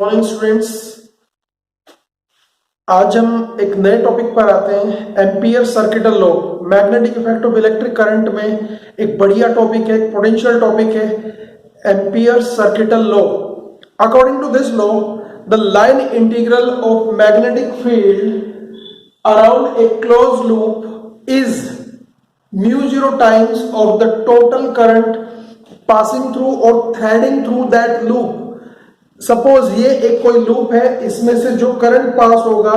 Morning students, आज हम एक नए टॉपिक पर आते हैं। Ampere circuital law, magnetic effect of electric current में एक बढ़िया टॉपिक है, एक पोटेंशियल टॉपिक है। Ampere circuital law, according to this law the line integral of magnetic field around a close loop is mu zero times of the total current passing through और threading through that loop. Suppose ये एक कोई loop है, इसमें से जो current pass होगा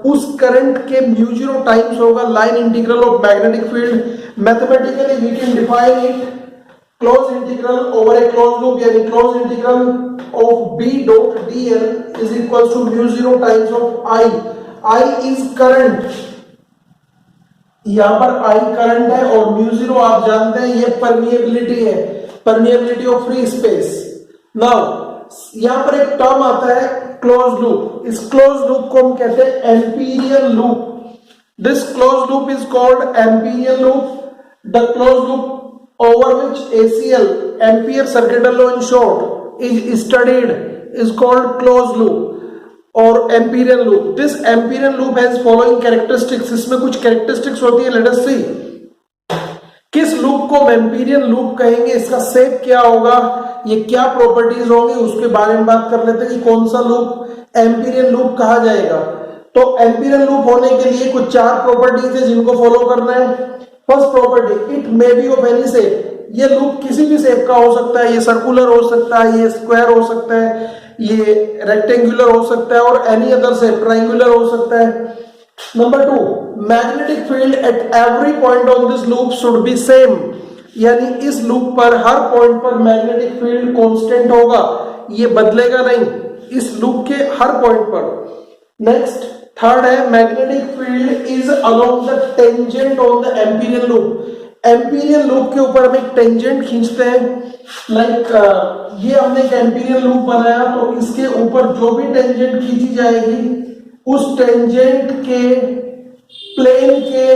उस करंट के म्यू जीरो टाइम्स होगा line integral of magnetic field. Mathematically we can define it close integral over a close loop, यानी close integral of B dot DL is equal to mu zero times of I. I is current, यहां पर I current है और mu zero आप जानते हैं ये permeability है, permeability of free space. Now यहां पर एक टर्म आता है क्लोज लूप। इस क्लोज लूप को हम कहते हैं Amperian loop. This close loop is called Amperian loop. The close loop over which ACL, Ampere circuital law in short, is studied is called close loop और Amperian loop. This Amperian loop has following characteristics. इसमें कुछ characteristics होती है, let us सी किस loop को Amperian loop कहेंगे, इसका shape क्या होगा, ये क्या प्रॉपर्टीज होंगी, उसके बारे में बात कर लेते हैं कि कौन सा लूप एम्पीरियल लूप कहा जाएगा। तो एम्पीरियल लूप होने के लिए कुछ चार प्रॉपर्टीज है जिनको फॉलो करना है। First property, it may be of any shape. ये लूप किसी भी शेप का हो सकता है, ये सर्कुलर हो सकता है, ये स्क्वायर हो सकता है, ये रेक्टेंगुलर हो सकता है और एनी अदर शेप, ट्राइंगुलर हो सकता है। Number two, magnetic field at every point on this loop should be same, यानी इस लूप पर हर पॉइंट पर मैग्नेटिक फील्ड कांस्टेंट होगा, ये बदलेगा नहीं इस लूप के हर पॉइंट पर। नेक्स्ट, थर्ड है magnetic field is along the tangent on the Amperian loop. Amperian loop के ऊपर हम एक टेंजेंट खींचते हैं, लाइक ये हमने एक एम्पीरियल लूप बनाया तो इसके ऊपर जो भी टेंजेंट खींची जाएगी उस टेंजेंट के प्लेन के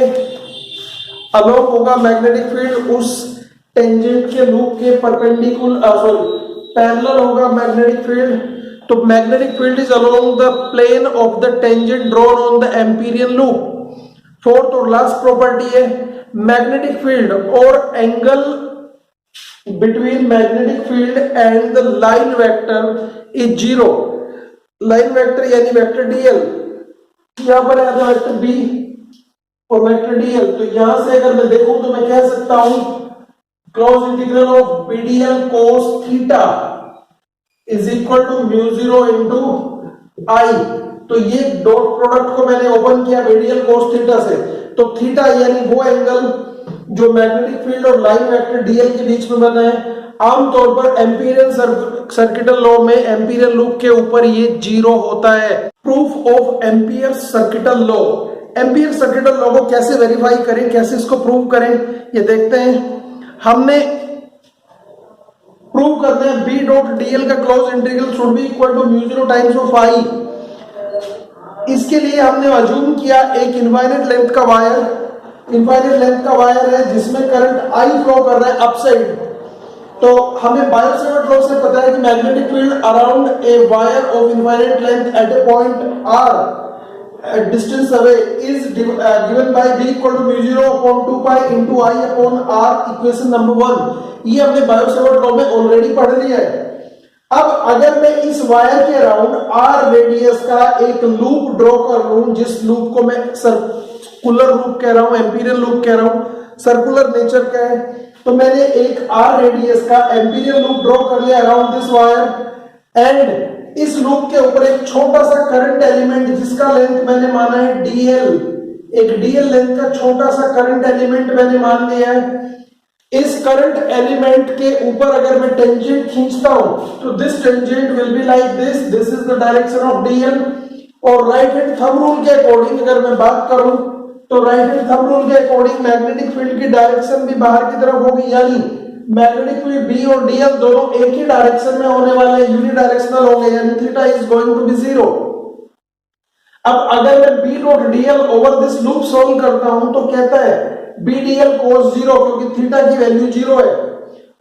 अलोंग होगा मैग्नेटिक फील्ड, उस टेंजेंट के लूप के परपेंडिकुलर पैरेलल होगा मैग्नेटिक फील्ड। तो magnetic field is along the plane of the tangent drawn on the Amperian loop. Fourth और लास्ट प्रॉपर्टी है मैग्नेटिक फील्ड और angle between magnetic field and the line vector is zero. Line vector यानी vector DL, यहां पर है vector B और vector DL. तो यहां से अगर मैं देखूं तो मैं कह सकता हूं close integral of BDL cos theta is equal to mu zero into I. तो ये डॉट प्रोडक्ट को मैंने ओपन किया बीडीएल कोस थीटा से, तो थीटा यानी वो एंगल जो मैग्नेटिक फील्ड और लाइन वेक्टर डीएल के बीच में बना है। आमतौर पर एम्पीरियल सर्किटल लॉ में एम्पीरियल लूप के ऊपर ये जीरो होता है। Proof of Ampere circuital law, Ampere circuital law को कैसे वेरीफाई करें, कैसे इसको प्रूव करें, ये देखते हैं। हमने प्रूव करना है बी डॉट डीएल का close integral should be equal to mu zero times of I. इसके लिए हमने अज्यूम किया एक इनफाइनाइट लेंथ का वायर, इनफाइनाइट लेंथ का वायर है जिसमें करंट आई फ्लो कर रहा है अपसाइड। तो हमें बायो-सेवर्ट लॉ से पता है कि magnetic field around a wire of infinite length at a point R distance away is given by b equal to mu zero upon 2 pi into i upon r, equation number 1। ये हमने Biot-Savart law में already पढ़ लिया है। अब अगर मैं इस वायर के अराउंड r रेडियस का एक लूप ड्रॉ कर लूं, जिस लूप को मैं सर्कुलर लूप कह रहा हूं, एम्पीरियल लूप कह रहा हूं, सर्कुलर नेचर का है, तो मैंने एक r रेडियस का एम्पीरियल लूप ड्रॉ कर लिया अराउंड दिस वायर एंड इस लूप के ऊपर एक छोटा सा करंट एलिमेंट जिसका लेंथ मैंने माना है dl, एक dl लेंथ का छोटा सा करंट एलिमेंट मैंने मान लिया है। इस करंट एलिमेंट के ऊपर अगर मैं टेंजेंट खींचता हूं तो this tangent will be like this is the direction of dl। और राइट हैंड थंब रूल के अकॉर्डिंग अगर मैं बात करूं तो राइट हैंड थंब रूल के अकॉर्डिंग मैग्नेटिक फील्ड की डायरेक्शन भी बाहर की तरफ होगी, यानी मैग्नेटिक फील्ड बी और डीएल दोनों एक ही डायरेक्शन में होने वाले हैं, यूनिडायरेक्शनल होंगे, यानी theta is going to be zero. अब अगर मैं B dot DL over this loop solve करता हूं तो कहता है बी डीएल कोस जीरो, क्योंकि थीटा की वैल्यू जीरो है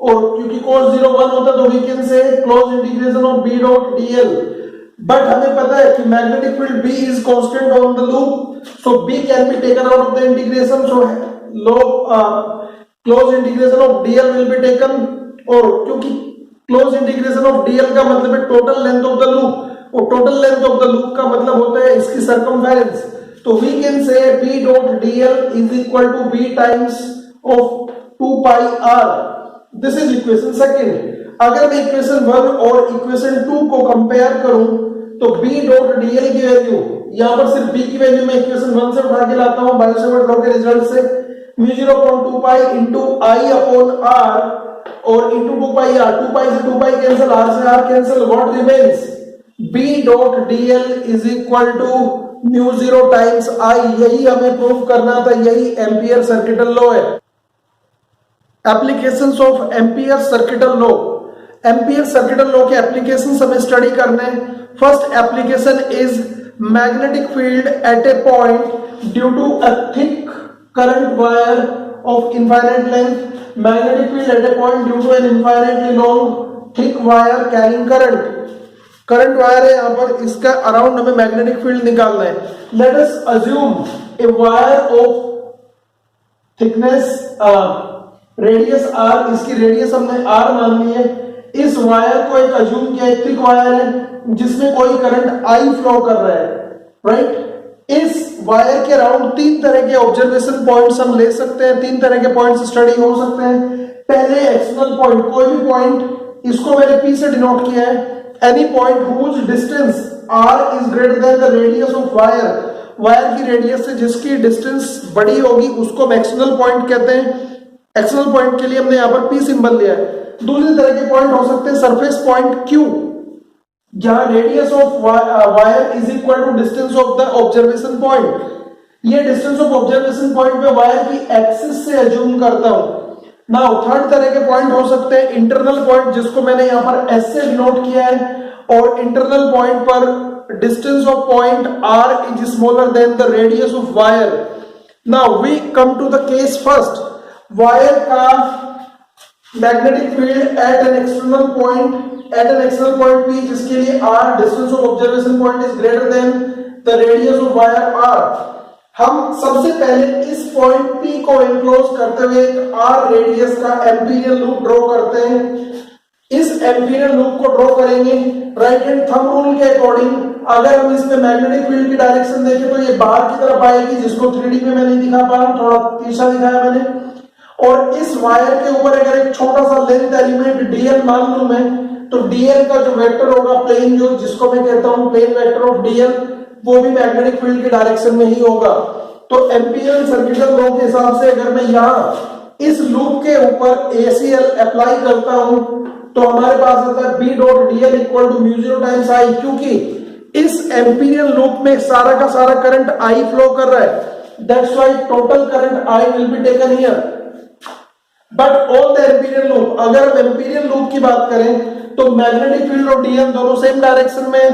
और क्योंकि cos 0 1 होता है तो we can say close integration of b dot dl but हमें पता है कि magnetic field B is constant on the loop, so B can be taken out of the integration, so लो close integration of dl will be taken, और क्योंकि close integration of dl का मतलब है total length of the loop, और total length of the loop का मतलब होता है इसकी सर्कमफेरेंस, तो we can say B dot dl is equal to B times of 2 pi r, this is equation second. अगर मैं इक्वेशन 1 और इक्वेशन 2 को कंपेयर करूं तो B डॉट dl की वैल्यू, यहां पर सिर्फ B की वैल्यू मैं इक्वेशन 1 से उठा के लाता हूं बायो-सेवर्ट लॉ के रिजल्ट से, μ0.2 pi into I upon r और into 2 pi r, 2 pi से 2 pi कैंसिल, r से r cancel, what remains, B dot dl is equal to μ0 times I, यही हमें प्रूव करना था, यही एम्पियर सर्किटल लॉ है। Applications of Ampere circuital law, Ampere circuital law के applications हमें स्टडी करने हैं। First application is magnetic field at a point due to a thick current wire of infinite length, magnetic field at a point due to an infinitely long thick wire carrying current, current wire है यहां पर, इसका around हमें magnetic field निकालना है। Let us assume A wire of thickness radius r, इसकी radius हमने r मान ली है, इस वायर को एक अज्यूम किया एक थिक वायर है जिसमें कोई करंट I फ्लो कर रहा है, राइट। इस वायर के अराउंड तीन तरह के ऑब्जर्वेशन पॉइंट्स हम ले सकते हैं, तीन तरह के पॉइंट्स स्टडी हो सकते हैं। पहले एक्सटर्नल पॉइंट, कोई भी पॉइंट, इसको मैंने P से डिनोट किया है, any point whose distance r is greater than the radius of wire, wire की रेडियस से जिसकी डिस्टेंस बड़ी होगी उसको हम एक्सटर्नल पॉइंट कहते हैं। एक्सटर्नल पॉइंट के लिए हमने यहां पर P सिंबल लिया है। दूसरी तरह के पॉइंट हो सकते हैं सरफेस पॉइंट Q, जहां radius of wire is equal to distance of the observation point, ये डिस्टेंस ऑफ ऑब्जर्वेशन पॉइंट पे वायर की एक्सिस से अज्यूम करता हूं। नाउ थर्ड तरह के पॉइंट हो सकते हैं इंटरनल पॉइंट, जिसको मैंने यहां पर S से डिनोट किया है, और इंटरनल पॉइंट पर distance of point R is smaller than the radius of wire. Now we come to the case first, wire का magnetic field at an external point P, जिसके लिए R distance of observation point is greater than the radius of wire R। हम सबसे पहले इस point P को enclose करते हुए एक R रेडियस का एम्पीरियल लूप ड्रॉ करते हैं। इस एम्पीरियल लूप को ड्रॉ करेंगे राइट हैंड थंब रूल के अकॉर्डिंग। अगर हम इसमें मैग्नेटिक फील्ड की डायरेक्शन देखें तो ये बाहर की तरफ आएगी, जिसको 3D में मैं नहीं दिखा पा रहा हूं, थोड़ा तीसरा दिखाया मैंने। और इस वायर के ऊपर अगर एक छोटा सा लेंथ एलिमेंट dl मान लूं मैं, तो dl का जो वेक्टर होगा प्लेन, जो जिसको मैं कहता हूं प्लेन वेक्टर ऑफ dl, वो भी मैग्नेटिक फील्ड की डायरेक्शन में ही होगा। तो एम्पियर सर्किटल लॉ के हिसाब से अगर मैं यहां इस लूप के ऊपर ACL अप्लाई करता हूं तो हमारे पास आता है B dot dl equal to μ0 times I, क्योंकि इस एम्पिरियल लूप में सारा का सारा करंट I फ्लो कर रहा है, that's why total current I will be taken here. But on the Amperian loop, अगर हम एम्पीरियल लूप की बात करें तो मैग्नेटिक फील्ड और dl दोनों सेम डायरेक्शन में है,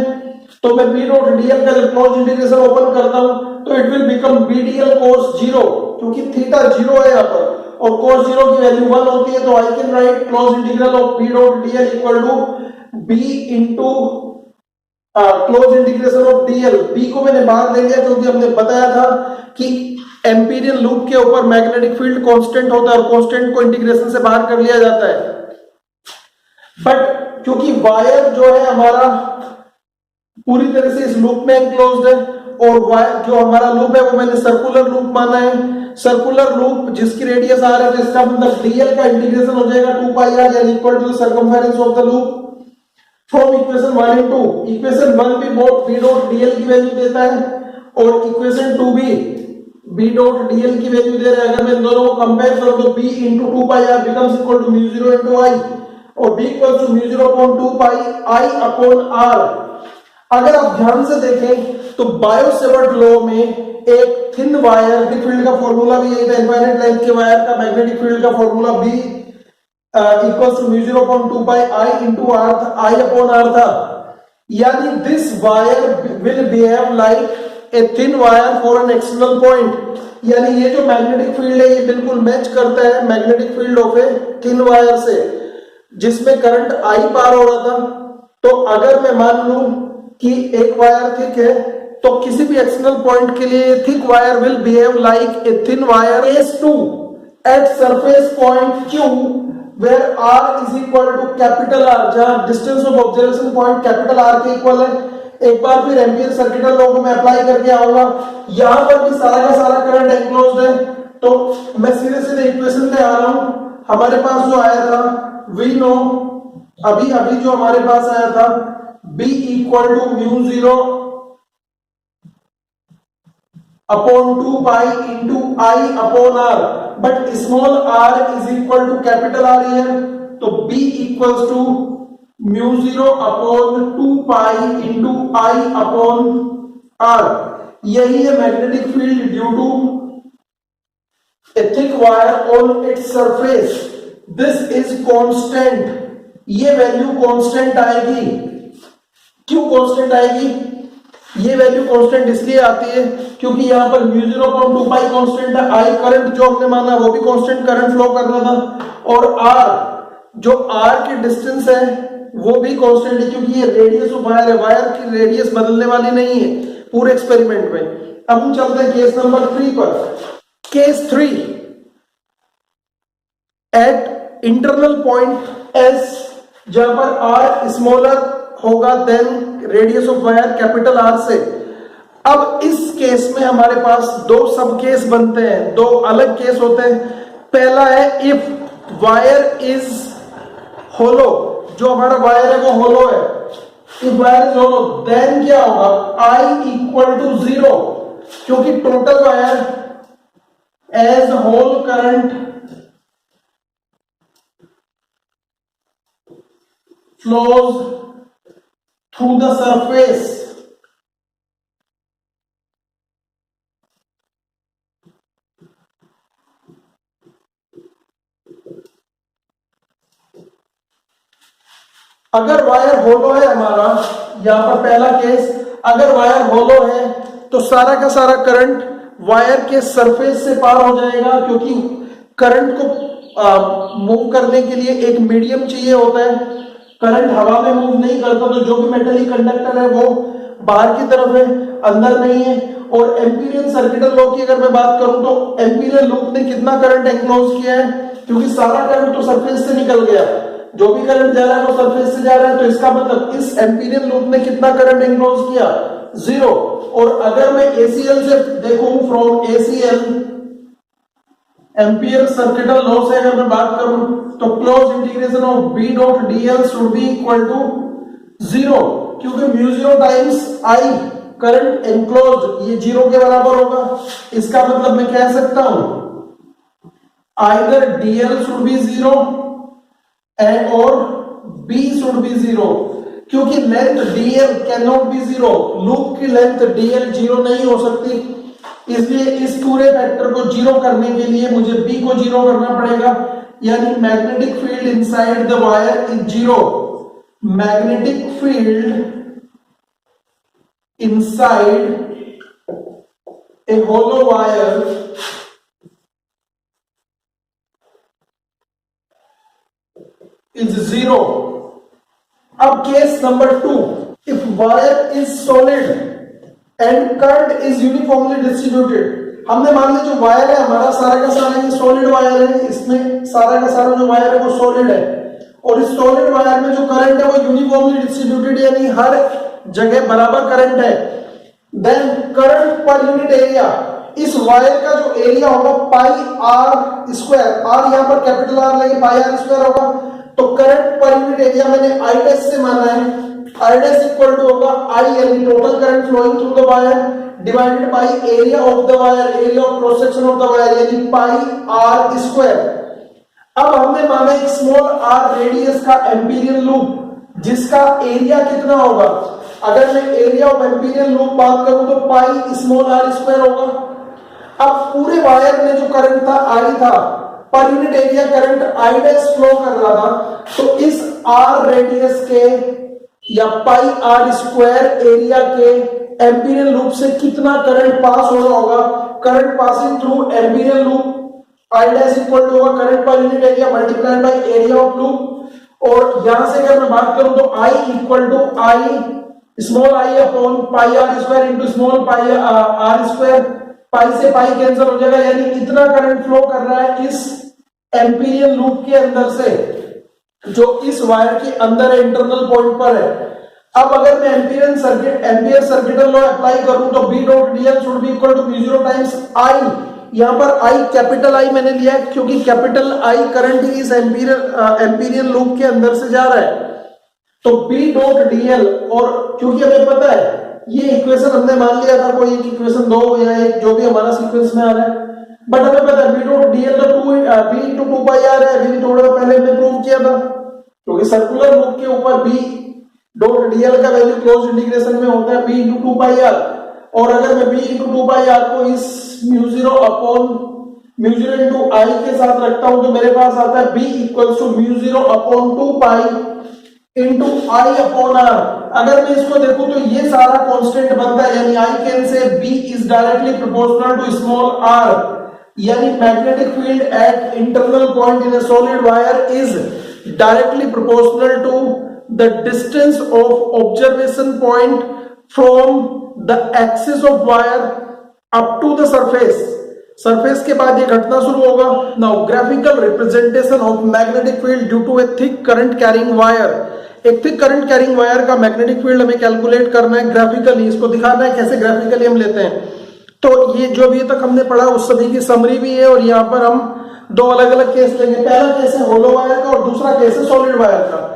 तो मैं B डॉट dl का जब क्लोज इंटीग्रेशन ओपन करता हूं तो it will become B dl cos 0, क्योंकि थीटा 0 है यहां पर और cos 0 की वैल्यू 1 होती है, तो I can write close integral of B dot dl equal to B into close integration of dl। B को मैंने बाहर ले लिया क्योंकि हमने बताया था कि एम्पीरियल लूप के ऊपर मैग्नेटिक फील्ड कांस्टेंट होता है और कांस्टेंट को इंटीग्रेशन से बाहर कर लिया जाता है। बट क्योंकि वायर जो है हमारा पूरी तरह से इस लूप में एनक्लोज्ड है, और वायर जो हमारा लूप है वो मैंने सर्कुलर लूप माना है, सर्कुलर लूप जिसकी रेडियस r है, तो इसका मतलब dl का इंटीग्रेशन हो जाएगा 2 pi r यानी equal to the circumference of the loop from equation 1 and 2। Equation 1 भी B डॉट dl की वैल्यू देता है और इक्वेशन 2 भी B डॉट dl की वैल्यू दे रहा है। अगर मैं इन दोनों को कंपेयर करूं तो B into 2 pi r becomes equal to μ0 into I, और B equals to μ0 upon 2 pi I upon r। अगर आप ध्यान से देखें तो बायो-सेवर्ट लॉ में एक थिन वायर की फील्ड का फॉर्मूला भी यही था, इनफाइनाइट लेंथ के वायर का मैग्नेटिक फील्ड का formula B equals to μ0 upon 2 pi I into r था, I upon r था। यानी this wire will behave like a thin wire for an external point, यानी ये जो मैग्नेटिक फील्ड है ये बिल्कुल मैच करता है magnetic field of a thin wire से, जिसमें करंट I पार हो रहा था। तो अगर मैं मान लूं कि एक वायर थिक है, तो किसी भी एक्सटर्नल पॉइंट के लिए thick wire will behave like a thin wire case 2 at surface point Q where R is equal to capital R, जहां distance of observation point capital R के इक्वल है। एक बार फिर एम्पियर सर्किट लॉ को मैं अप्लाई करके आऊंगा, यहां पर भी सारा का सारा करंट एनक्लोज्ड है, तो मैं सीधे सीधे इक्वेशन पे आ रहा हूं। हमारे पास जो आया था वी नो, अभी अभी जो हमारे पास आया था B equal to mu 0 upon 2 pi into I upon R, but small r is equal to capital R here, तो B equals to mu 0 upon 2 pi into I upon R. यही है magnetic field due to a thick wire on its surface. This is constant, ये वैल्यू constant आएगी। क्यों constant आएगी? ये वैल्यू कांस्टेंट इसलिए आती है क्योंकि यहां पर म्यू 0 अपॉन 2 पाई कांस्टेंट है, आई करंट जो हमने माना वो भी कांस्टेंट करंट फ्लो कर रहा था, और आर जो आर की डिस्टेंस है वो भी कांस्टेंट है क्योंकि ये रेडियस ऑफ वायर है, वायर की रेडियस बदलने वाली नहीं है पूरे एक्सपेरिमेंट में। अब हम चलते हैं केस नंबर 3 पर। Case 3, at internal point S जहां पर R स्मॉलर होगा than radius of wire capital R से। अब इस केस में हमारे पास दो सब केस बनते हैं, दो अलग केस होते हैं। पहला है इफ वायर इज होलो, जो हमारा वायर है वो होलो है, if wire is hollow then क्या होगा, I इक्वल टू 0, क्योंकि total wire as whole current flows through the surface। अगर वायर होलो है हमारा, यहां पर पहला केस, अगर वायर होलो है तो सारा का सारा करंट वायर के सरफेस से पार हो जाएगा, क्योंकि करंट को मूव करने के लिए एक मीडियम चाहिए होता है। करंट हवा में मूव नहीं करता, तो जो भी मेटल कंडक्टर है वो बाहर की तरफ है, अंदर नहीं है। और एम्पीरियल सर्किटल लॉ की अगर मैं बात करूं तो एम्पीरियल लूप ने कितना करंट एनक्लोज किया है, क्योंकि सारा करंट तो सरफेस से निकल गया, जो भी करंट जा रहा है वो सरफेस से जा रहा है, तो इसका मतलब इस एम्पीरियल लूप ने कितना करंट एनक्लोज किया, 0। और अगर मैं ACL से देखूं, from ACL Ampere circuital law से अगर मैं बात करूं तो close integration of B dot dl should be equal to 0, क्योंकि mu 0 times I current enclosed ये 0 के बराबर होगा। इसका मतलब मैं कह सकता हूं either dl should B 0 and or B should be 0, क्योंकि length dl can not be 0, loop की लेंथ dl 0 नहीं हो सकती, इसलिए इस पूरे वेक्टर को 0 करने के लिए मुझे B को 0 करना पड़ेगा, यानी magnetic field inside the wire is 0। Magnetic field inside a hollow wire is 0। अब case number 2, if wire is solid and current is uniformly distributed. हमने मान लिया जो वायर है हमारा सारा का सारा ये सॉलिड वायर है, इसमें सारा का सारा जो वायर है वो सॉलिड है, और इस सॉलिड वायर में जो करंट है वो यूनिफॉर्मली डिस्ट्रीब्यूटेड, यानी हर जगह बराबर करंट है। Then current per unit area, इस वायर का जो एरिया होगा पाई आर स्क्वायर, आर यहां पर कैपिटल आर लगे, पाई आर स्क्वायर होगा, तो करंट पर यूनिट एरिया मैंने I डैश से माना है, I डैश इक्वल टू होगा I यानी total current flowing through the wire divided by area of the wire, area of cross section of the wire, यानी pi are square. अब हमने माना एक स्मॉल r रेडियस का एम्पीरियल लूप, जिसका area कितना होगा, अगर मैं एरिया ऑफ एम्पीरियल लूप बात करूं तो पाई स्मॉल r स्क्वायर होगा। अब पूरे वायर में जो करंट था I था, पर unit area current I dash flow कर रहा था, तो इस r रेडियस के या पाई आर स्क्वायर एरिया के एम्पीरियल लूप से कितना करंट पास हो रहा होगा, current passing through Amperian loop I dash equal to होगा current per unit area multiplied by area of loop. और यहां से अगर मैं बात करूं तो I equal to I small I upon pi are square into small pi are square, pi से पाई कैंसिल हो जाएगा, यानी इतना करंट फ्लो कर रहा है इस एम्पीरियन लूप के अंदर से जो इस वायर के अंदर इंटरनल पॉइंट पर है। अब अगर मैं एम्पियर सर्किटल लॉ अप्लाई करूं तो B dot dl should be equal to mu 0 times I। यहां पर I कैपिटल I मैंने लिया है क्योंकि कैपिटल I करंट इस एम्पीरियन लूप के अंदर से जा रहा है, तो B डॉट dl, और क्योंकि हमें पता है ये इक्वेशन हमने मान लिया था कोई एक इक्वेशन 2 या एक जो भी हमारा सीक्वेंस में आ रहा है, बट हमें पता है B डॉट dl तो B इंटू 2 पाई आर है, अभी थोड़ा पहले हमने प्रूव किया था, क्योंकि सर्कुलर लूप के ऊपर B डॉट dl का वैल्यू क्लोज इंटीग्रेशन में होता है B इंटू 2 पाई आर, और अगर मैं B इंटू 2 पाई आर को इस mu 0 upon mu 0 into I के साथ रखता हूं तो मेरे पास आता है B equals to mu 0 upon 2 pi into I upon R। अगर मैं इसको देखूं तो ये सारा कांस्टेंट बनता है, यानी I can say B is directly proportional to small r, यानी magnetic field at internal point in a solid wire is directly proportional to the distance of observation point from the axis of wire up to the surface के बाद ये घटना शुरू होगा। Now graphical representation of magnetic field due to a thick current carrying wire. एक thick current carrying wire का magnetic field हमें calculate करना है ग्राफिकली, इसको दिखाना है कैसे ग्राफिकली हम लेते हैं। तो ये जो अभी तक हमने पढ़ा उस सभी की समरी भी है, और यहाँ पर हम दो अलग अलग केस लेंगे। पहला केस है होलो वायर का और दूसरा केस है सॉलिड वायर का।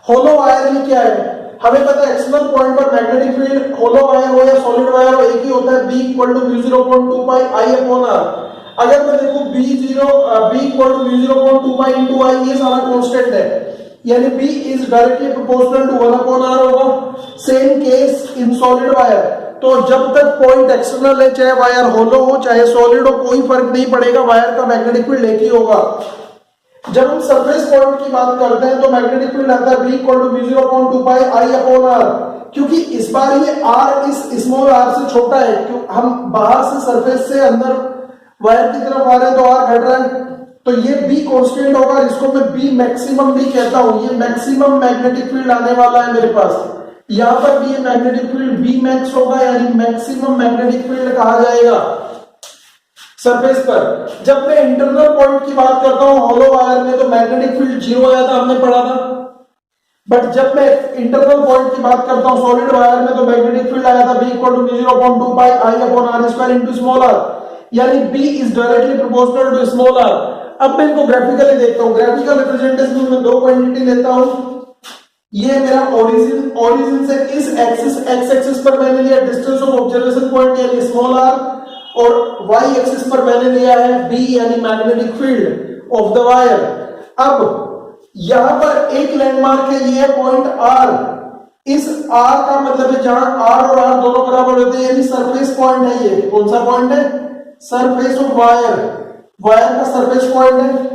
होलो वायर में क्या है, हमें पता है एक्सटर्नल पॉइंट पर मैग्नेटिक फील्ड होलो वायर हो या सॉलिड वायर हो एक ही होता है, B equal to mu 0.2 pi I upon R। अगर मैं देखूं B equal to mu 0.2 pi into I, ये सारा कांस्टेंट है, यानी B is directly proportional to 1 upon R होगा। Same case in solid wire, तो जब तक पॉइंट एक्सटर्नल है, चाहे वायर होलो हो चाहे सॉलिड हो, कोई फर्क नहीं पड़ेगा, वायर का मैग्नेटिक फील्ड एक ही होगा। जब हम सरफेस पॉइंट की बात करते हैं तो मैग्नेटिक फील्ड आता है B equal to mu 0.2 pi I upon R, क्योंकि इस बार ये R इस स्मॉल r से छोटा है, क्यों हम बाहर से सरफेस से अंदर वायर की तरफ आ रहे हैं तो R घट रहा है, तो ये B कांस्टेंट होगा, इसको मैं B मैक्सिमम भी कहता हूं। ये मैक्सिमम मैग्नेटिक फील्ड आने वाला है मेरे पास, यहां पर भी ये मैग्नेटिक फील्ड B मैक्स होगा, यानी मैक्सिमम मैग्नेटिक फील्ड कहा जाएगा सरफेस पर। जब मैं इंटरनल पॉइंट की बात करता हूं होलो वायर में तो मैग्नेटिक फील्ड 0 आया था, हमने पढ़ा था, बट जब मैं इंटरनल पॉइंट की बात करता हूं सॉलिड वायर में तो मैग्नेटिक फील्ड आया था B equal to 0.2 pi I upon R square into small r, यानी B is directly proportional to small r। अब मैं इनको ग्राफिकली देखता हूं, ग्राफिकल रिप्रेजेंटेशन में दो क्वांटिटी लेता हूं। ये मेरा ओरिजिन से इस एक्सिस x एक्सिस पर मैंने लिया डिस्टेंस ऑफ ऑब्जर्वेशन पॉइंट यानी स्मॉल r, और y एक्सिस पर मैंने लिया है B यानी magnetic field of the wire. अब यहां पर एक लैंडमार्क है, ये है पॉइंट R। इस R का मतलब है जहां R और R दोनों बराबर होते हैं, यानी सरफेस पॉइंट है। ये कौन सा पॉइंट है, सरफेस ऑफ वायर, वायर का सरफेस पॉइंट है।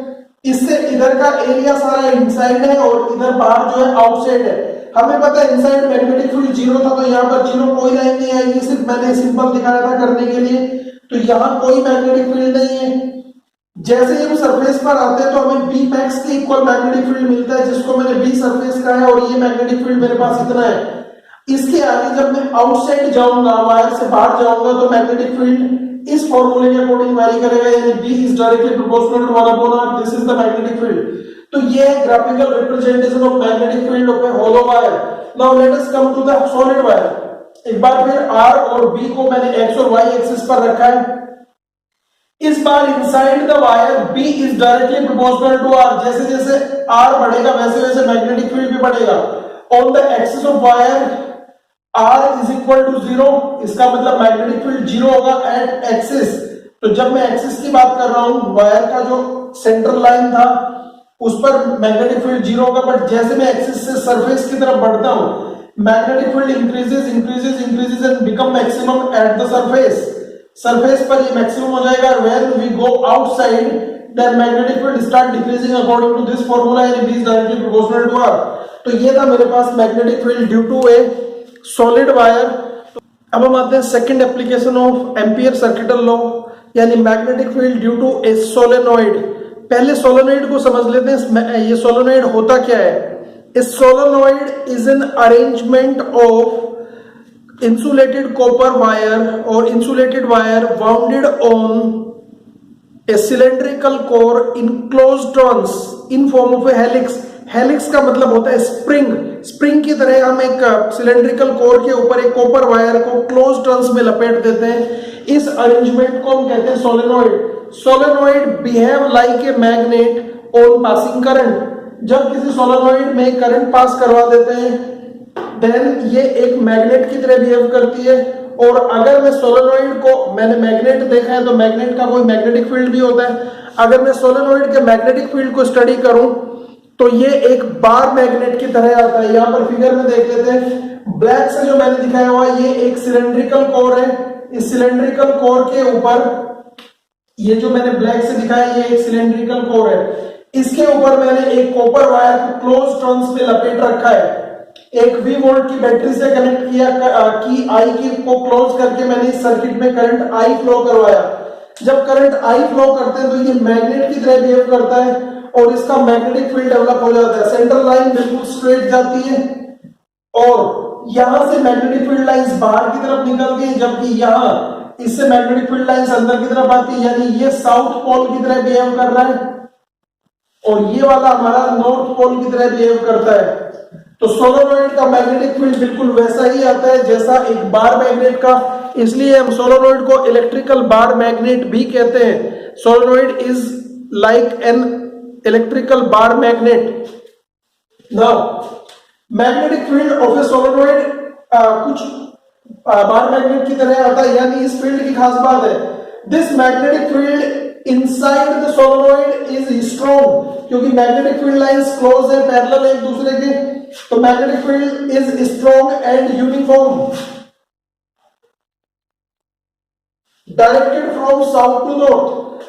इससे इधर का एरिया सारा इनसाइड है और इधर बाहर जो है आउटसाइड है। हमें पता है इनसाइड मैग्नेटिक फील्ड 0 था, तो यहाँ पर 0 कोई लाइन नहीं आएगी, सिर्फ मैंने सिंपल दिखाया था करने के लिए, तो यहाँ कोई मैग्नेटिक फील्ड नहीं है। जैसे ही हम सरफेस पर आते हैं तो हमें B मैक्स के इक्वल मैग्नेटिक फील्ड मिलता है, जिसको मैंने B सरफेस कहा है, और ये मैग्नेटिक फील्ड मेरे पास इतना है। इसके आगे जब मैं आउटसाइड जाऊंगा, वायर से बाहर जाऊंगा, तो मैग्नेटिक फील्ड इस फॉर्मूले के अकॉर्डिंग वैरी करेगा, यानी B is directly proportional to 1 upon R, this is the magnetic field. तो ये है graphical representation of magnetic field of a hollow wire. Now let us come to the solid wire. एक बार फिर R और B को मैंने x और y एक्सिस पर रखा है। इस बार inside the wire B is directly proportional to R, जैसे जैसे R बढ़ेगा वैसे वैसे मैग्नेटिक फील्ड भी बढ़ेगा। On the axis of wire R is equal to 0, इसका मतलब मैग्नेटिक फील्ड 0 होगा एट एक्सिस। तो जब मैं एक्सिस की बात कर रहा हूं, वायर का जो सेंट्रल लाइन था उस पर मैग्नेटिक फील्ड 0 होगा, बट जैसे मैं एक्सिस से सरफेस की तरफ बढ़ता हूं, magnetic field increases and become maximum at the surface पर ये मैक्सिमम हो जाएगा। When we go outside then magnetic field start decreasing according to this formula, यानी B is directly proportional to R। तो ये था मेरे पास magnetic field due to a solid wire. अब हम आते हैं second application of Ampere circuital law, यानी magnetic field due to a solenoid. पहले सोलेनॉइड को समझ लेते हैं, ये सोलेनॉइड होता क्या है। ए solenoid is an arrangement of insulated copper wire or insulated wire wounded on a cylindrical core in closed turns in form of a helix. Helix का मतलब होता है स्प्रिंग की तरह हम एक सिलेंड्रिकल कोर के ऊपर एक कॉपर वायर को क्लोज टर्न्स में लपेट देते हैं। इस अरेंजमेंट को हम कहते हैं solenoid. Solenoid behave like a magnet on passing current. जब किसी सोलेनॉइड में करंट पास करवा देते हैं देन ये एक मैग्नेट की तरह बिहेव करती है। और अगर मैं सोलेनॉइड को, मैंने मैग्नेट देखा है तो मैग्नेट का कोई मैग्नेटिक फील्ड भी होता है, अगर मैं सोलेनॉइड के मैग्नेटिक फील्ड को स्टडी करूं तो ये एक बार मैग्नेट की तरह आता है। यहां पर फिगर में देख लेते हैं, ब्लैक से जो मैंने दिखाया हुआ ये एक सिलेंड्रिकल कोर है। इस सिलेंड्रिकल कोर के ऊपर ये जो मैंने ब्लैक से दिखाया ये एक सिलेंड्रिकल कोर है, इसके ऊपर मैंने एक कॉपर वायर को क्लोज टर्न्स में लपेट रखा है। एक V वोल्ट की बैटरी से कनेक्ट किया की आई की को क्लोज करके मैंने इस सर्किट में करंट I फ्लो करवाया। जब करंट I फ्लो करते हैं तो ये मैग्नेट की तरह बिहेव करता है और इसका मैग्नेटिक फील्ड डेवलप हो जाता है। सेंट्रल लाइन बिल्कुल स्ट्रेट जाती है और यहां से मैग्नेटिक फील्ड लाइंस बाहर की तरफ निकलती है, जबकि यहां इससे मैग्नेटिक फील्ड लाइंस अंदर की तरफ आती है, यानी ये साउथ पोल की तरह बिहेव कर रहा है और ये वाला हमारा नॉर्थ पोल की तरह बिहेव करता है। तो सोलेनॉइड का मैग्नेटिक फील्ड बिल्कुल वैसा ही आता है जैसा एक बार मैग्नेट का, इसलिए हम सोलेनॉइड को इलेक्ट्रिकल बार मैग्नेट भी कहते हैं। Solenoid is like an electrical bar magnet. Now magnetic field of A solenoid कुछ बार मैग्नेट की तरह आता है, यानी इस फील्ड की खास बात है this magnetic field inside the solenoid is strong, क्योंकि मैग्नेटिक फील्ड लाइंस क्लोज है, पैरेलल एक दूसरे के, तो magnetic field is strong and uniform directed from south to north.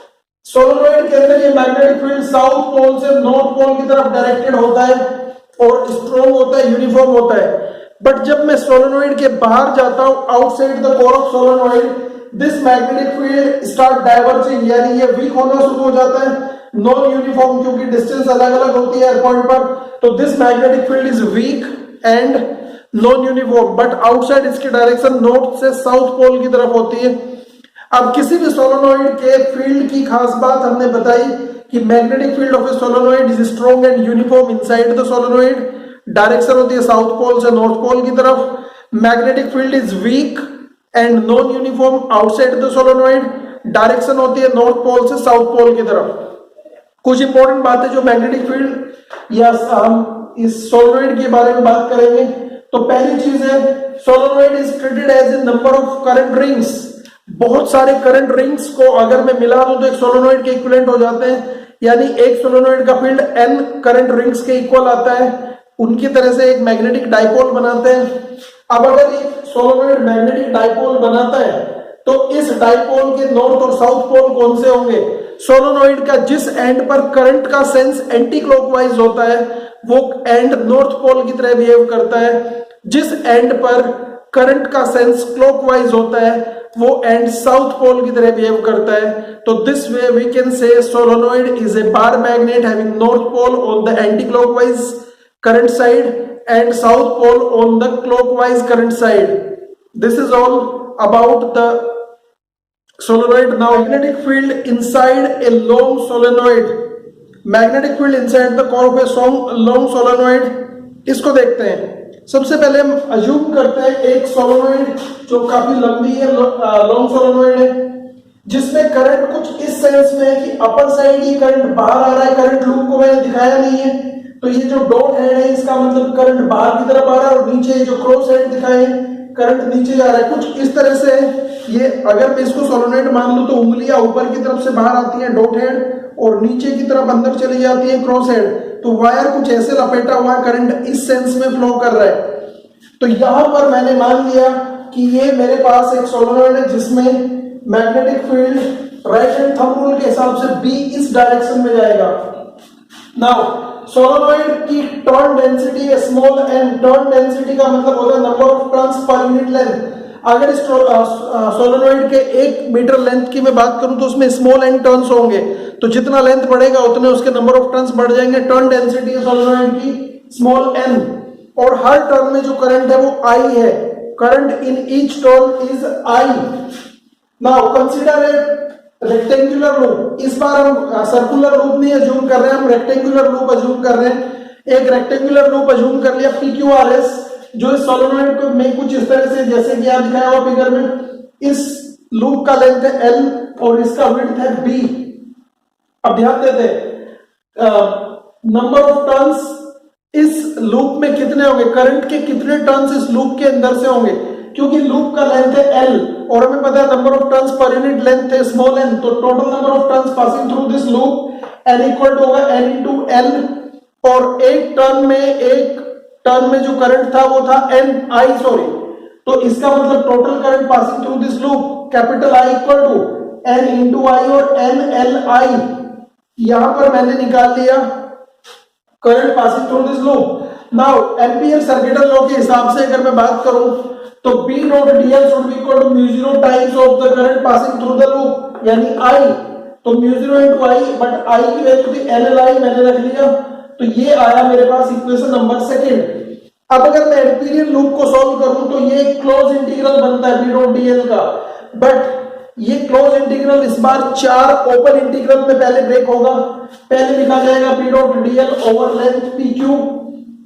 Solenoid के अंदर ये मैग्नेटिक फील्ड साउथ पोल से नॉर्थ पोल की तरफ डायरेक्टेड होता है और स्ट्रॉन्ग होता है, यूनिफॉर्म होता है। बट जब मैं सोलेनॉइड के बाहर जाता हूं outside the core of solenoid this magnetic field start diverging, यानी ये वीक होना शुरू हो जाता है, नॉन यूनिफॉर्म, क्योंकि डिस्टेंस अलग अलग होती है हर पॉइंट पर। तो this magnetic field is weak and non uniform, but outside इसकी डायरेक्शन नॉर्थ से साउथ पोल की तरफ होती है। अब किसी भी सोलेनॉइड के फील्ड की खास बात हमने बताई कि magnetic field of A solenoid is strong and uniform inside the solenoid, direction होती है साउथ पोल से नॉर्थ पोल की तरफ। Magnetic field is weak and non uniform outside the solenoid, direction होती है नॉर्थ पोल से साउथ पोल की तरफ। कुछ इंपॉर्टेंट बातें जो मैग्नेटिक फील्ड या हम इस सोलेनॉइड के बारे में बात करेंगे। तो पहली चीज है solenoid is treated as a number of current rings. बहुत सारे करंट रिंग्स को अगर मैं मिला दूं तो एक सोलेनॉइड के इक्विवेलेंट हो जाते हैं, यानी एक सोलेनॉइड का फील्ड n करंट रिंग्स के इक्वल आता है, उनकी तरह से एक मैग्नेटिक डाइपोल बनाते हैं। अब अगर एक सोलेनॉइड मैग्नेटिक डाइपोल बनाता है तो इस डाइपोल के नॉर्थ और साउथ पोल कौन से होंगे? सोलेनॉइड का जिस एंड पर करंट का सेंस एंटी क्लॉकवाइज होता है वो एंड नॉर्थ पोल की तरह बिहेव करता है, जिस एंड पर करंट का सेंस क्लॉकवाइज होता है वो एंड साउथ पोल की तरह बिहेव करता है। तो this way we can say solenoid is a bar magnet having north pole on the anti clockwise current side and south pole on the clockwise current side. This is all about the solenoid. Now magnetic field inside a long solenoid, magnetic field inside the core of a long solenoid, इसको देखते हैं। सबसे पहले हम assume करते हैं एक solenoid जो काफी लंबी है, लॉन्ग सोलेनॉइड है, जिसमें करंट कुछ इस सेंस में है कि अपर साइड ही करंट बाहर आ रहा है। करंट लूप को मैंने दिखाया नहीं है, तो ये जो डॉट है इसका मतलब करंट बाहर की तरफ आ रहा है, और नीचे जो क्रॉस हेड दिखाए करंट नीचे जा रहा है। कुछ इस तरह से ये, अगर मैं इसको सोलेनॉइड मान लूं तो उंगलियां ऊपर की तरफ से बाहर आती हैं डॉट हेड, और नीचे की तरफ अंदर चली जाती है क्रॉस हेड। तो वायर कुछ ऐसे लपेटा हुआ करंट इस सेंस में फ्लो कर रहा है। तो यहां पर मैंने मान लिया कि ये मेरे पास एक सोलेनॉइड है जिसमें magnetic field right hand thumb rule के हिसाब से B इस डायरेक्शन में जाएगा। नाउ सोलेनॉइड की टर्न डेंसिटी है स्मॉल n। टर्न डेंसिटी का मतलब होता है number of turns per unit length. अगर इस सोलेनॉइड के 1 मीटर लेंथ की मैं बात करूं तो उसमें स्मॉल n टर्न्स होंगे, तो जितना लेंथ बढ़ेगा उतने उसके नंबर ऑफ टर्न्स बढ़ जाएंगे। टर्न डेंसिटी है सोलेनॉइड की स्मॉल n, और हर टर्न में जो करंट है वो I है। current in each turn is I. Now consider a rectangular loop. इस बार हम सर्कुलर लूप नहीं अज्यूम कर रहे हैं, हम रेक्टेंगुलर लूप अज्यूम कर रहे हैं। एक रेक्टेंगुलर लूप अज्यूम कर लिया PQRS, जो इस सोलेनोइड को में कुछ इस तरह से, जैसे कि आप दिखाया हुआ फिगर में, इस लूप का लेंथ है L और इसका विड्थ है B। अब ध्यान देते हैं नंबर ऑफ टर्न्स इस लूप में कितने होंगे, करंट के कितने टर्न्स इस लूप के अंदर से होंगे, क्योंकि लूप का लेंथ है L और हमें पता है number of turns per unit length है स्मॉल n, तो total number of turns passing through this loop n equal to होगा n इंटू L, और एक टर्न में जो करंट था वो था तो इसका मतलब total current passing through this loop capital I equal to n into I और n L I। यहां पर मैंने निकाल लिया current passing through this loop. Now Ampere circuital law के हिसाब से अगर मैं बात करूं तो B dot dl should be equal to mu 0 times of the current passing through the loop, यानी I, तो mu 0 into I, but I की वैल्यू थी LLI, मैंने रख लिया, तो ये आया मेरे पास इक्वेशन नंबर सेकंड। अब अगर मैं एम्पीरियल लूप को सॉल्व करूं तो ये क्लोज इंटीग्रल बनता है B डॉट dl का, बट ये क्लोज इंटीग्रल इस बार 4 ओपन इंटीग्रल में पहले ब्रेक होगा। पहले लिखा जाएगा B dot dl over length PQ,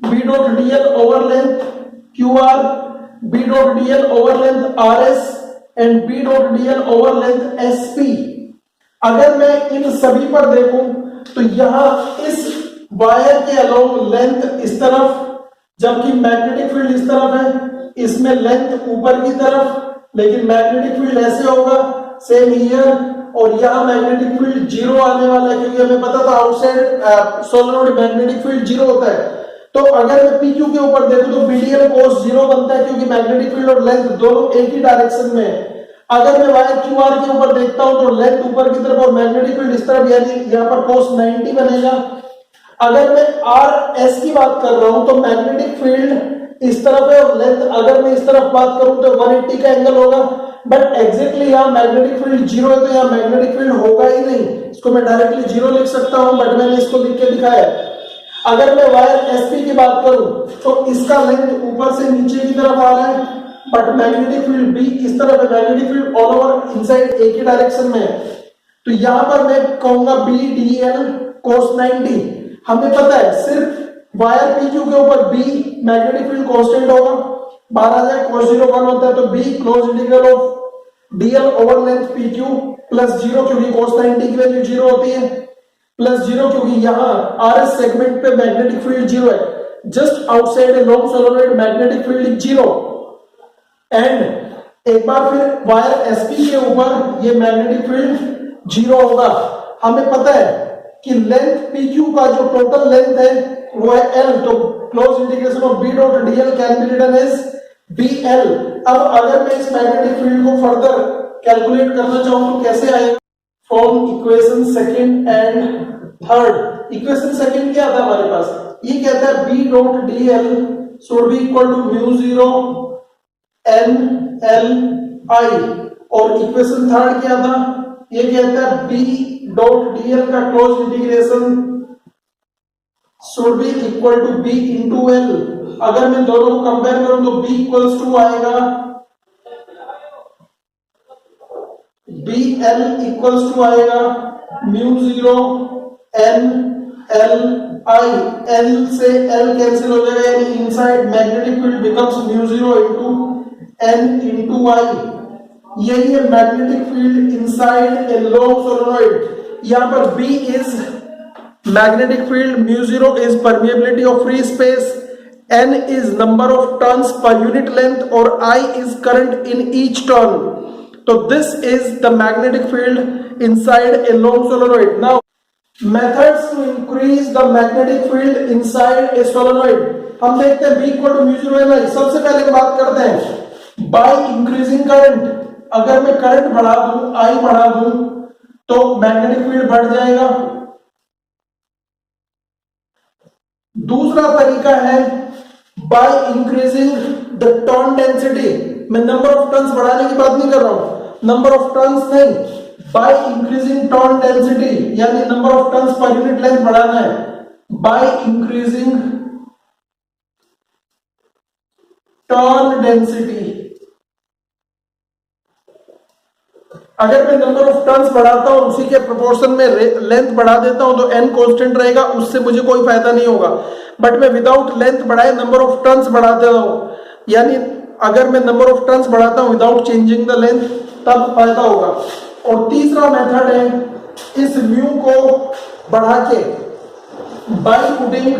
B dot dl over length QR, B dot dl over length RS and B dot dl over length SP। अगर मैं इन सभी पर देखूं तो यहां इस वायर के अलोंग लेंथ इस तरफ, जबकि मैग्नेटिक फील्ड इस तरफ है, इसमें लेंथ ऊपर की तरफ, लेकिन मैग्नेटिक फील्ड ऐसे होगा सेम हियर, और यहां मैग्नेटिक फील्ड 0 आने वाला है, क्योंकि हमें पता था आउटसाइड सोलेनोइड मैग्नेटिक फील्ड 0 होता है। तो अगर मैं PQ के ऊपर देखूं तो BDL cos 0 बनता है, क्योंकि मैग्नेटिक फील्ड और लेंथ दोनों एक ही डायरेक्शन में है। अगर मैं वायर QR के ऊपर देखता हूं तो लेंथ ऊपर की तरफ और मैग्नेटिक फील्ड इस तरफ, यानी यहां पर cos 90 बनेगा। अगर मैं RS की बात कर रहा हूं तो मैग्नेटिक फील्ड इस तरफ है और लेंथ अगर मैं इस तरफ बात करूं तो 180 का एंगल होगा, बट एग्जैक्टली यहां मैग्नेटिक फील्ड 0 है, तो यहां मैग्नेटिक फील्ड होगा ही नहीं। इसको मैं डायरेक्टली 0 लिख सकता हूं, बट मैंने इसको लिख के दिखाया। अगर मैं वायर SP की बात करूं तो इसका लेंथ ऊपर से नीचे की तरफ आ रहा है, बट मैग्नेटिक फील्ड B इस तरफ है, magnetic field all over inside एक ही डायरेक्शन में है। तो यहां पर मैं कहूंगा BDL cos 90। हमें पता है सिर्फ वायर PQ के ऊपर B मैग्नेटिक फील्ड कांस्टेंट होगा, 12 cos 0 1 होता है, तो B close integral of dl over length PQ plus 0, क्योंकि cos 90 की वैल्यू 0 होती है, प्लस 0 क्योंकि यहां RS सेगमेंट पे मैग्नेटिक फील्ड 0 है, just outside A long solenoid magnetic field 0। And एक बार फिर वायर SP के ऊपर ये मैग्नेटिक फील्ड 0 होगा। हमें पता है कि लेंथ PQ का जो टोटल लेंथ है वो है L, तो close integration of B dot dl can be written as BL। अब अगर मैं इस मैग्नेटिक फील्ड को फर्दर कैलकुलेट करना चाहूं तो कैसे आएगा, from equation second and third. Equation second क्या था हमारे पास, ये कहता है B dot dl should be equal to mu 0 n l I, और इक्वेशन थर्ड क्या था, ये कहता है B डॉट dl का close integration should be equal to B into L। अगर मैं दोनों को कंपेयर करूं तो B इक्वल्स टू आएगा BL इक्वल्स टू आएगा mu 0 n l I, L से L कैंसिल हो जाएगा, यानी inside magnetic field becomes mu 0 into n into I। यही है magnetic field inside a long solenoid. यहां पर B is magnetic field, mu 0 is permeability of free space, n is number of turns per unit length और I is current in each turn. So this is the magnetic field inside a long solenoid. Now methods to increase the magnetic field inside a solenoid. हम देखते हैं B equal to mu 0 है ना। सबसे पहले बात करते हैं by increasing current। अगर मैं करंट बढ़ा दूं, I बढ़ा दूं, तो मैग्नेटिक फील्ड बढ़ जाएगा। दूसरा तरीका है by increasing the turn density। मैं नंबर ऑफ टर्न्स बढ़ाने की बात नहीं कर रहा हूं, नंबर ऑफ टर्न्स नहीं, by increasing turn density, यानी number of turns per unit length बढ़ाना है। by increasing turn density. अगर मैं नंबर ऑफ टर्न्स बढ़ाता हूं उसी के प्रोपोर्शन में लेंथ बढ़ा देता हूं तो n कांस्टेंट रहेगा, उससे मुझे कोई फायदा नहीं होगा। बट मैं विदाउट लेंथ बढ़ाए नंबर ऑफ टर्न्स बढ़ा देता हूं, यानी अगर मैं नंबर ऑफ टर्न्स बढ़ाता हूं विदाउट चेंजिंग द लेंथ, तब फायदा होगा। और तीसरा मेथड है इस म्यू को बढ़ा के by putting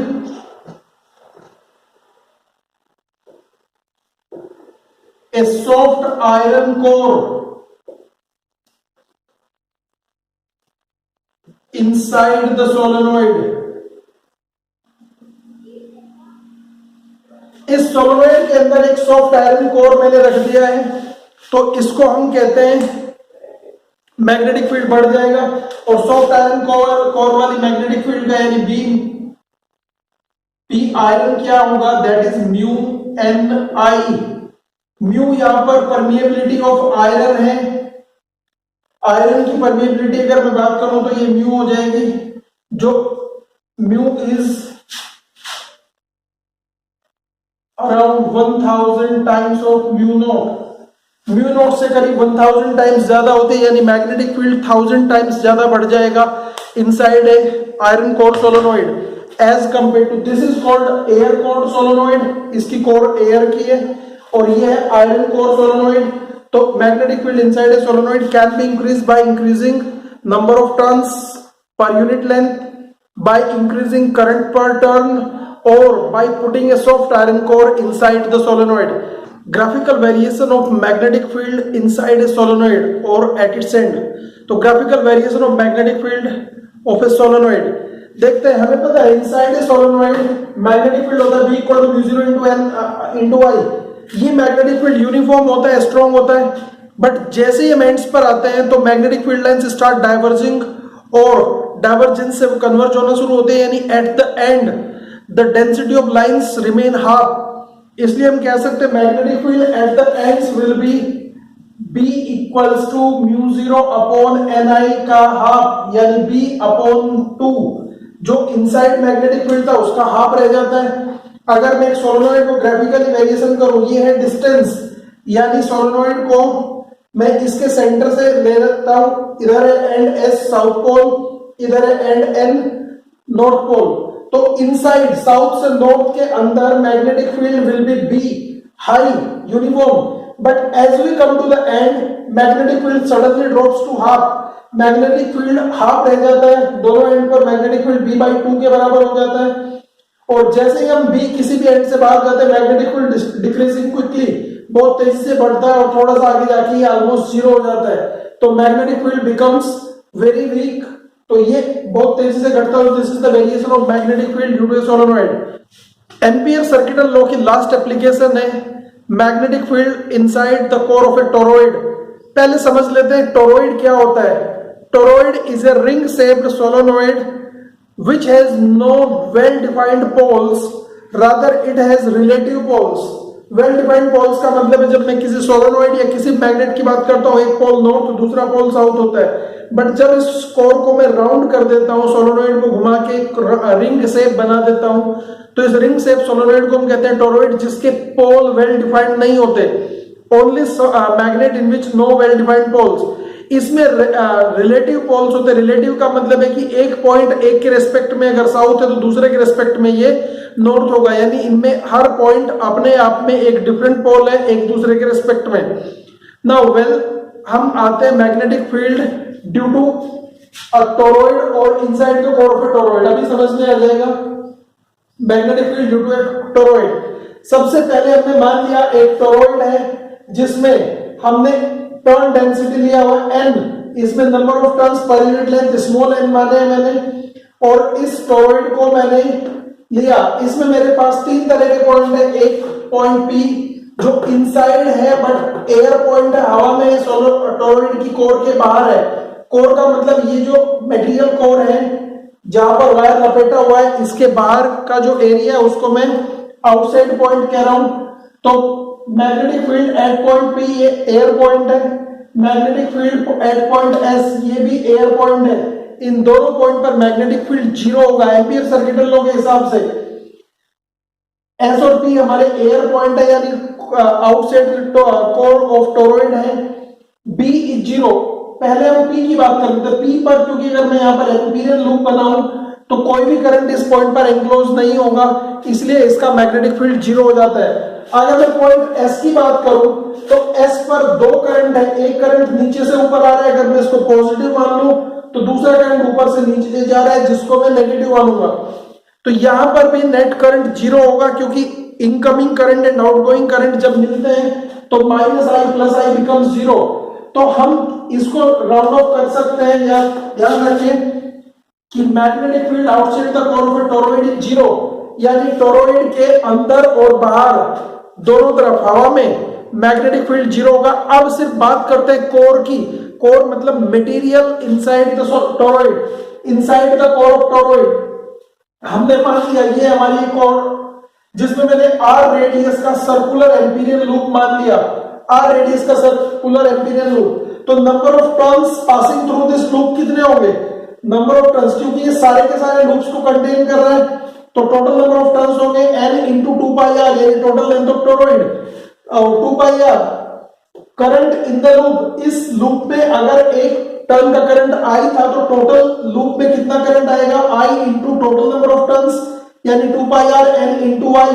a soft iron core inside the solenoid। इस सोलोनॉइड के अंदर एक सॉफ्ट आयरन कोर मैंने रख दिया है, तो इसको हम कहते हैं मैग्नेटिक फील्ड बढ़ जाएगा। और सॉफ्ट आयरन कोर वाली मैग्नेटिक फील्ड का यानी बीम पी आयरन क्या होगा, that is mu N I. Mu यहां पर परमिएबिलिटी ऑफ आयरन है, आयरन की परमिएबिलिटी अगर मैं बात करूं तो ये म्यू हो जाएगी, जो mu is around 1000 times of mu naught. Mu naught से करीब 1000 टाइम्स ज्यादा होते हैं, यानी मैग्नेटिक फील्ड 1000 टाइम्स ज्यादा बढ़ जाएगा inside a iron core solenoid as compare to this is called air core solenoid. इसकी कोर एयर की है और ये है आयरन कोर सोलोनॉइड। तो magnetic field inside a solenoid can be increase by increasing number of turns per unit length, by increasing current per turn, और by putting a soft iron core inside the solenoid। graphical variation of magnetic field inside a solenoid or at its end। तो graphical variation of magnetic field of a solenoid देखते हैं। हमें पता है inside a solenoid magnetic field होता है B equal to mu0 into n into I। ये magnetic field uniform होता है, स्ट्रॉन्ग होता है, बट जैसे ही हम एंड्स पर आते हैं तो magnetic field lines start diverging और डाइवर्जेंस से वो कन्वर्ज होना शुरू होते हैं, यानी at the end the density of lines remain half. इसलिए हम कह सकते हैं magnetic field at the ends will be B equals to म्यू0 अपॉन Ni का हाफ, यानी B अपॉन 2। जो इनसाइड मैग्नेटिक फील्ड था उसका हाफ रह जाता है। अगर मैं एक सोलोनॉइड को ग्राफिकली वेरिएशन करूं, ये है डिस्टेंस, यानी सोलोनॉइड को मैं इसके सेंटर से ले लेता हूं, इधर है एंड S साउथ पोल, इधर है एंड N नॉर्थ पोल। तो इनसाइड साउथ से नॉर्थ के अंदर magnetic field will be B high uniform, but as we come to the end magnetic field suddenly drops to half. Magnetic field half रह जाता है, दोनों एंड पर magnetic field B/2 के बराबर हो जाता है। और जैसे ही हम B किसी भी एंड से बाहर जाते हैं मैग्नेटिक फील्ड डिक्रीजिंग क्विकली, बहुत तेजी से बढ़ता है और थोड़ा सा आगे जाके ये ऑलमोस्ट जीरो हो जाता है। तो magnetic field becomes very weak, तो ये बहुत तेजी से घटता है। This is the variation of magnetic field due to a solenoid. Ampere circuital law की लास्ट एप्लीकेशन है magnetic field inside the core of a toroid. पहले समझ लेते हैं टोरॉइड क्या होता है। Toroid is a ring shaped solenoid which has no well defined poles, rather it has relative poles। well defined poles का मतलब है जब मैं किसी सोलेनॉइड या किसी मैग्नेट की बात करता हूँ, एक पोल नॉर्थ दूसरा पोल साउथ होता है, बट जब इस कोर को मैं राउंड कर देता हूँ, सोलेनॉइड को घुमा के रिंग शेप बना देता हूँ, तो इस रिंग शेप सोलेनॉइड को हम कहते हैं टोरॉइड, जिसके पोल वेल डिफाइंड नहीं होते। Only magnet in which no well defined poles. इसमें रिलेटिव पोल्स होते हैं। रिलेटिव का मतलब है कि एक पॉइंट एक के रेस्पेक्ट में अगर साउथ है तो दूसरे के रेस्पेक्ट में ये नॉर्थ होगा, यानी इनमें हर पॉइंट अपने आप में एक डिफरेंट पोल है एक दूसरे के रेस्पेक्ट में। नाउ हम आते हैं magnetic field due to a toroid और inside the core of a toroid. अभी समझ में आ जाएगा magnetic field due to a toroid. सबसे पहले हमने मान लिया एक टोरॉइड है जिसमें हमने टर्न डेंसिटी लिया हुआ n, इसमें number of turns per unit length small n माने हैं मैंने, और इस टोरॉइड को मैंने लिया। इसमें मेरे पास तीन तरह के पॉइंट है। एक पॉइंट P जो इनसाइड है बट एयर पॉइंट है, हवा में टोरॉइड की कोर के बाहर है। कोर का मतलब ये जो मटेरियल कोर है जहां पर वायर लपेटा हुआ है, इसके बाहर का जो एरिया है उसको मैं आउटसाइड पॉइंट कह रहा हूं। तो magnetic field eight point P ये एयर पॉइंट है, magnetic field eight point S ये भी एयर पॉइंट है। इन दोनों पॉइंट पर मैग्नेटिक फील्ड जीरो होगा एम्पियर सर्किटल लॉ के हिसाब से। एस और पी हमारे एयर पॉइंट है यानी आउटसाइड कोर ऑफ टोरॉइड है। B is 0। पहले हम पी की बात करते थे, पी पर क्योंकि अगर मैं यहाँ पर एम्पीरियल लूप बनाऊं तो कोई भी करंट इस पॉइंट पर एंक्लोज नहीं होगा, इसलिए इसका मैग्नेटिक फील्ड 0 हो जाता है। अगर मैं पॉइंट एस की बात करूं तो एस पर दो करंट है, एक करंट नीचे से ऊपर आ रहा है, अगर मैं इसको पॉजिटिव मान लूं तो दूसरा करंट ऊपर से नीचे जा रहा है जिसको मैं नेगेटिव मानूंगा। तो यहां पर भी नेट करंट 0 होगा क्योंकि incoming current and outgoing current जब मिलते हैं तो minus I plus I becomes 0। तो हम इसको राउंड ऑफ कर सकते हैं या ध्यान रखें कि magnetic field outside the core of toroid is 0, यानी टोरॉइड के अंदर और बाहर दोनों तरफ हवा में मैग्नेटिक फील्ड 0 होगा। अब सिर्फ बात करते हैं कोर की। कोर मतलब material inside the toroid, inside the core of toroid. हमने मान लिया ये हमारी कोर जिसमें मैंने आर रेडियस का सर्कुलर एम्पीरियल लूप मान लिया, आर रेडियस का सर्कुलर एम्पीरियल लूप। तो number of turns passing through this loop कितने होंगे? नंबर ऑफ टर्न्स, क्योंकि ये सारे के सारे लूप्स को कंटेन कर रहे हैं तो टोटल नंबर ऑफ टर्न्स होंगे n into 2 pi r, यानी total length of toroid 2 pi r। Current in the loop, इस लूप में अगर एक टर्न का करंट I था तो टोटल लूप में कितना करंट आएगा? I into total number of turns यानी 2 pi r n into I।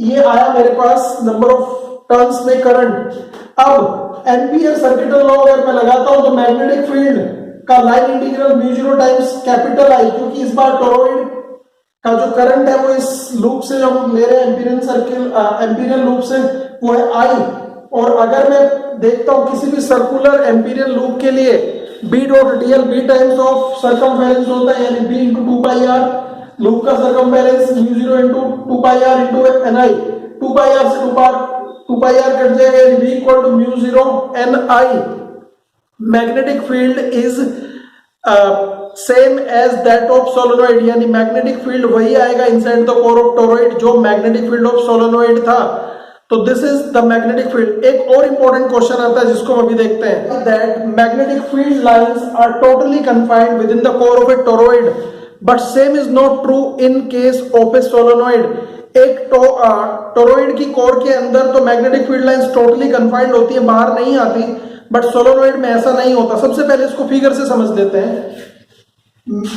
ये आया मेरे पास नंबर ऑफ टर्न्स में करंट। अब एम्पियर सर्किट लॉ अगर मैं लगाता हूं तो मैग्नेटिक फील्ड का line integral mu 0 times capital I, क्योंकि इस बार टोरॉइड का जो करंट है वो इस लूप से जो हम ले रहे हैं एम्पीरियल लूप से वो है I। और अगर मैं देखता हूं किसी भी सर्कुलर एम्पीरियल लूप के लिए B dot dl B times of circumference होता है, यानी B into 2 pi r, loop का circumference mu 0 into 2 pi r into ni। 2 pi r से 2 pi r कट जाएगा यानी B equal to mu 0 ni। Magnetic field is same as that of solenoid, यानी magnetic field वही आएगा inside the core of toroid जो magnetic field of solenoid था। तो this is the magnetic field. एक और इंपॉर्टेंट क्वेश्चन आता है जिसको हम अभी देखते हैं, that magnetic field lines are totally confined within the core of a toroid but same is not true in case of a solenoid. एक टोरॉइड की कोर के अंदर तो magnetic field lines totally confined होती है, बाहर नहीं आती, बट सोलेनोइड में ऐसा नहीं होता। सबसे पहले इसको फिगर से समझ लेते हैं।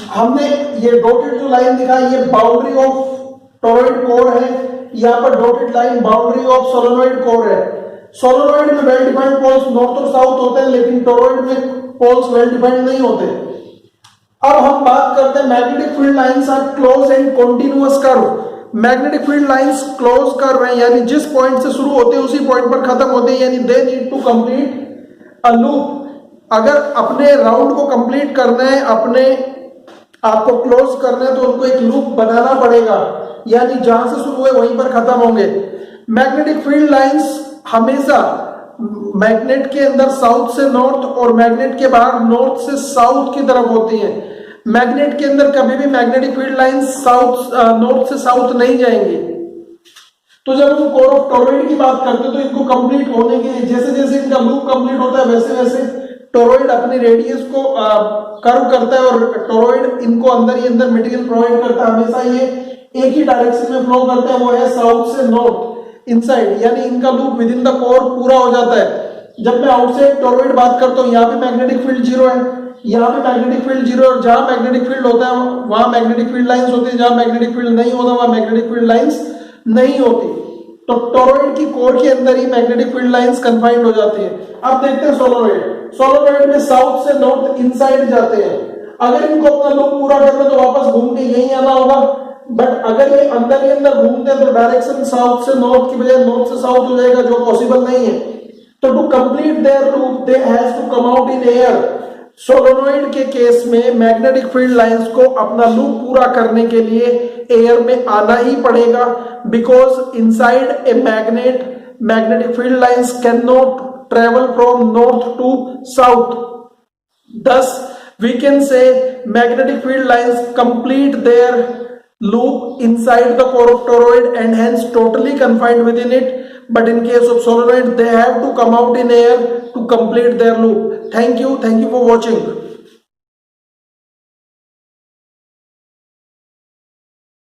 हमने ये डॉटेड जो लाइन दिखा ये बाउंड्री ऑफ टोरॉइड कोर है, यहाँ पर dotted line boundary of solenoid core है। सोलेनोइड में वेल डिफाइंड पोल्स नॉर्थ और साउथ होते हैं, लेकिन टोरॉइड में पोल्स वेल डिफाइंड नहीं होते। अब हम बात करते हैं magnetic field lines are close and continuous curve. Magnetic field lines close curve है, यानी जिस पॉइंट से शुरू होते हैं उसी पॉइंट पर खत्म होते हैं, यानी they need to complete a loop. अगर अपने राउंड को कंप्लीट करना है, अपने आपको क्लोज करना है तो उनको एक लूप बनाना पड़ेगा, यानी जहां से शुरू हुए वहीं पर खत्म होंगे। मैग्नेटिक फील्ड लाइंस हमेशा मैग्नेट के अंदर साउथ से नॉर्थ और मैग्नेट के बाहर नॉर्थ से साउथ की तरफ होती हैं। मैग्नेट के अंदर कभी भी मैग्नेटिक फील्ड लाइंस नॉर्थ से साउथ नहीं जाएंगी। तो जब हम कोर ऑफ टोरॉइड की बात करते हैं तो इनको कंप्लीट होने के लिए जैसे जैसे इनका लूप कंप्लीट होता है वैसे वैसे टोरॉइड अपनी रेडियस को कर्व करता है और टोरॉइड इनको अंदर ही अंदर मटेरियल प्रोवाइड करता है। हमेशा ये एक ही डायरेक्शन में फ्लो करते हैं, वो है साउथ से नॉर्थ इनसाइड, यानी इनका loop with in the core पूरा हो जाता है। जब मैं आउटसाइड टोरॉइड बात करता हूँ, यहाँ पे मैग्नेटिक फील्ड 0 है, यहाँ पे मैग्नेटिक फील्ड 0 और जहां मैग्नेटिक फील्ड होता है वहां मैग्नेटिक फील्ड लाइंस होती है, जहां मैग्नेटिक फील्ड नहीं होता वहां मैग्नेटिक फील्ड लाइंस नहीं होती। तो टोरॉइड की कोर के अंदर ही मैग्नेटिक फील्ड लाइंस कन्फाइंड हो जाती है। अब देखते हैं सोलेनोइड। सोलेनोइड में साउथ से नॉर्थ इनसाइड जाते हैं। अगर इनको अपना लूप पूरा करना तो वापस घूम के यहीं आना होगा, बट अगर ये अंदर ही अंदर घूमते हैं तो डायरेक्शन साउथ से नॉर्थ की बजाय नॉर्थ से साउथ हो जाएगा, जो पॉसिबल नहीं है। तो to complete their loop they has to come out in air. Solenoid के केस में मैग्नेटिक फील्ड लाइंस को अपना लूप पूरा करने के लिए एयर में आना ही पड़ेगा, because inside a magnetic field lines can not travel from north to south. Thus, we can say magnetic field lines complete their loop inside the core of toroid and hence totally confined within it. But in case of solenoid, they have to come out in air to complete their loop. Thank you for watching.